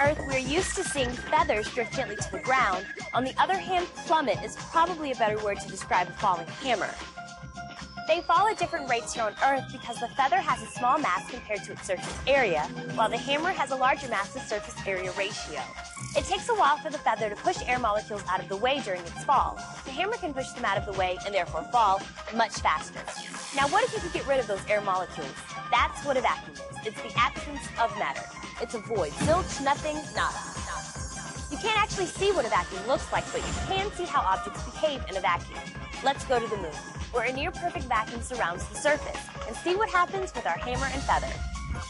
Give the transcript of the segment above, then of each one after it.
Earth, we're used to seeing feathers drift gently to the ground. On the other hand, plummet is probably a better word to describe a falling hammer. They fall at different rates here on Earth because the feather has a small mass compared to its surface area, while the hammer has a larger mass to surface area ratio. It takes a while for the feather to push air molecules out of the way during its fall. The hammer can push them out of the way and therefore fall much faster. Now, what if you could get rid of those air molecules? That's what a vacuum is. It's the absence of matter. It's a void. Zilch, nothing, nada. You can't actually see what a vacuum looks like, but you can see how objects behave in a vacuum. Let's go to the moon, where a near-perfect vacuum surrounds the surface, and see what happens with our hammer and feather.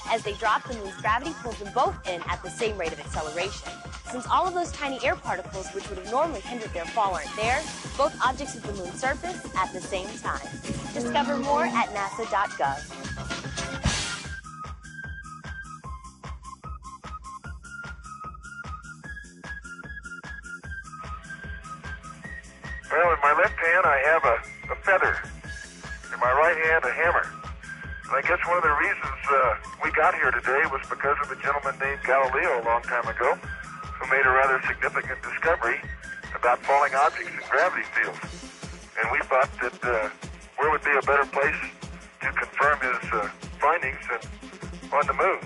As they drop, the moon's gravity pulls them both in at the same rate of acceleration. Since all of those tiny air particles, which would have normally hindered their fall, aren't there, both objects hit the moon's surface at the same time. Discover more at nasa.gov. Well, in my left hand, I have a feather. In my right hand, a hammer. And I guess one of the reasons we got here today was because of a gentleman named Galileo a long time ago who made a rather significant discovery about falling objects in gravity fields. And we thought that where would be a better place to confirm his findings than on the moon.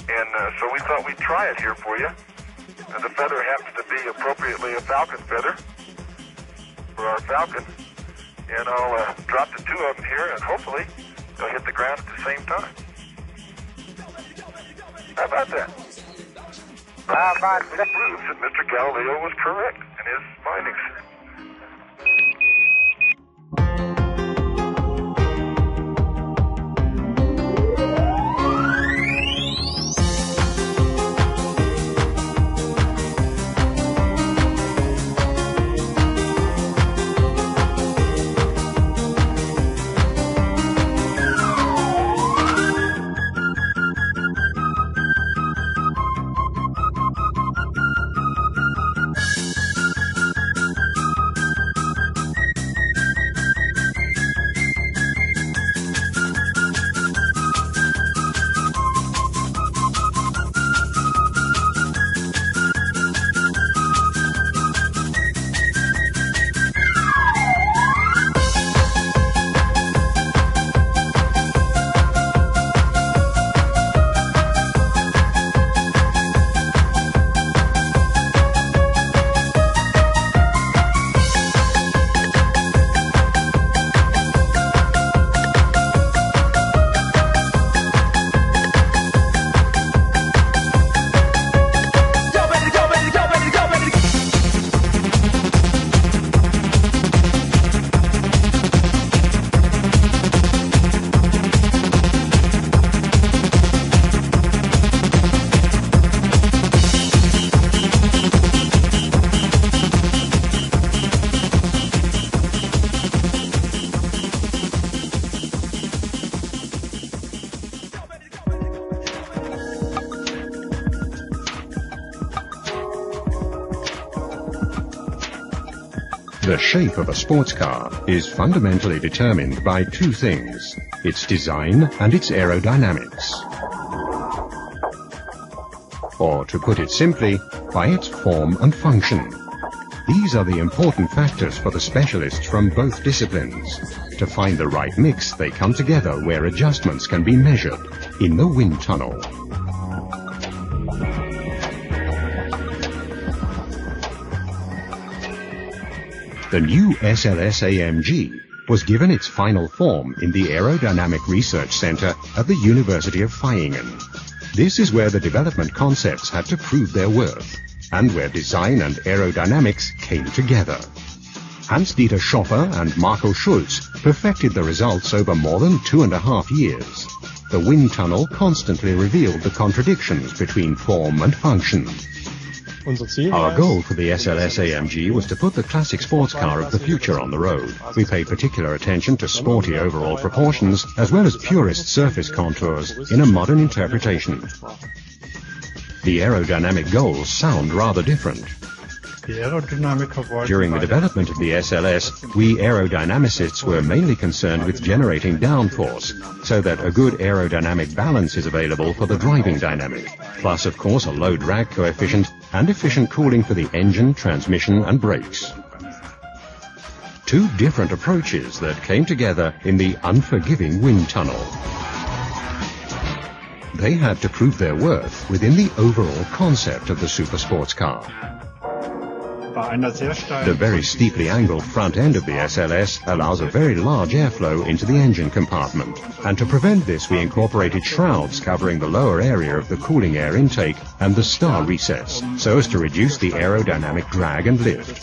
And so we thought we'd try it here for you. And the feather happens to be appropriately a falcon feather for our falcon, and I'll drop the two of them here, and hopefully they'll hit the ground at the same time. How about that? That proves that Mr. Galileo was correct in his findings. The shape of a sports car is fundamentally determined by two things: its design and its aerodynamics. Or, to put it simply, by its form and function. These are the important factors for the specialists from both disciplines. To find the right mix, they come together where adjustments can be measured, in the wind tunnel. The new SLS-AMG was given its final form in the Aerodynamic Research Center at the University of Vaihingen. This is where the development concepts had to prove their worth, and where design and aerodynamics came together. Hans-Dieter Schoffer and Marco Schulz perfected the results over more than 2.5 years. The wind tunnel constantly revealed the contradictions between form and function. Our goal for the SLS-AMG was to put the classic sports car of the future on the road. We paid particular attention to sporty overall proportions as well as purist surface contours in a modern interpretation. The aerodynamic goals sound rather different. During the development of the SLS, we aerodynamicists were mainly concerned with generating downforce, so that a good aerodynamic balance is available for the driving dynamic, plus of course a low drag coefficient and efficient cooling for the engine, transmission and brakes. Two different approaches that came together in the unforgiving wind tunnel. They had to prove their worth within the overall concept of the super sports car. The very steeply angled front end of the SLS allows a very large airflow into the engine compartment, and to prevent this we incorporated shrouds covering the lower area of the cooling air intake and the star recess, so as to reduce the aerodynamic drag and lift.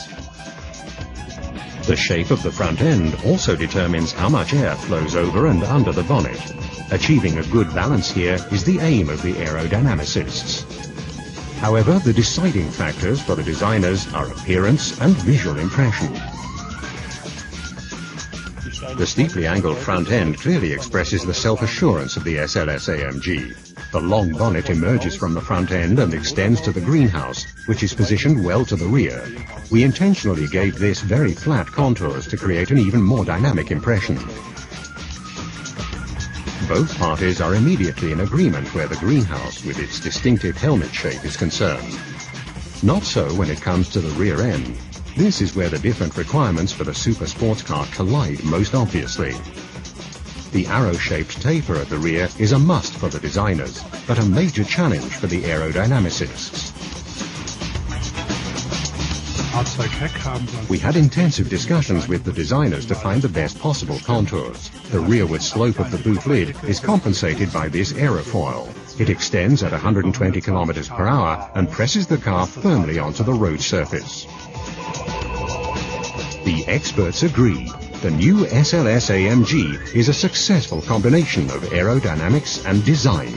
The shape of the front end also determines how much air flows over and under the bonnet. Achieving a good balance here is the aim of the aerodynamicists. However, the deciding factors for the designers are appearance and visual impression. The steeply angled front end clearly expresses the self-assurance of the SLS AMG. The long bonnet emerges from the front end and extends to the greenhouse, which is positioned well to the rear. We intentionally gave this very flat contours to create an even more dynamic impression. Both parties are immediately in agreement where the greenhouse with its distinctive helmet shape is concerned. Not so when it comes to the rear end. This is where the different requirements for the super sports car collide most obviously. The arrow-shaped taper at the rear is a must for the designers, but a major challenge for the aerodynamicists. We had intensive discussions with the designers to find the best possible contours. The rearward slope of the boot lid is compensated by this aerofoil. It extends at 120 km per hour and presses the car firmly onto the road surface. The experts agree. The new SLS AMG is a successful combination of aerodynamics and design.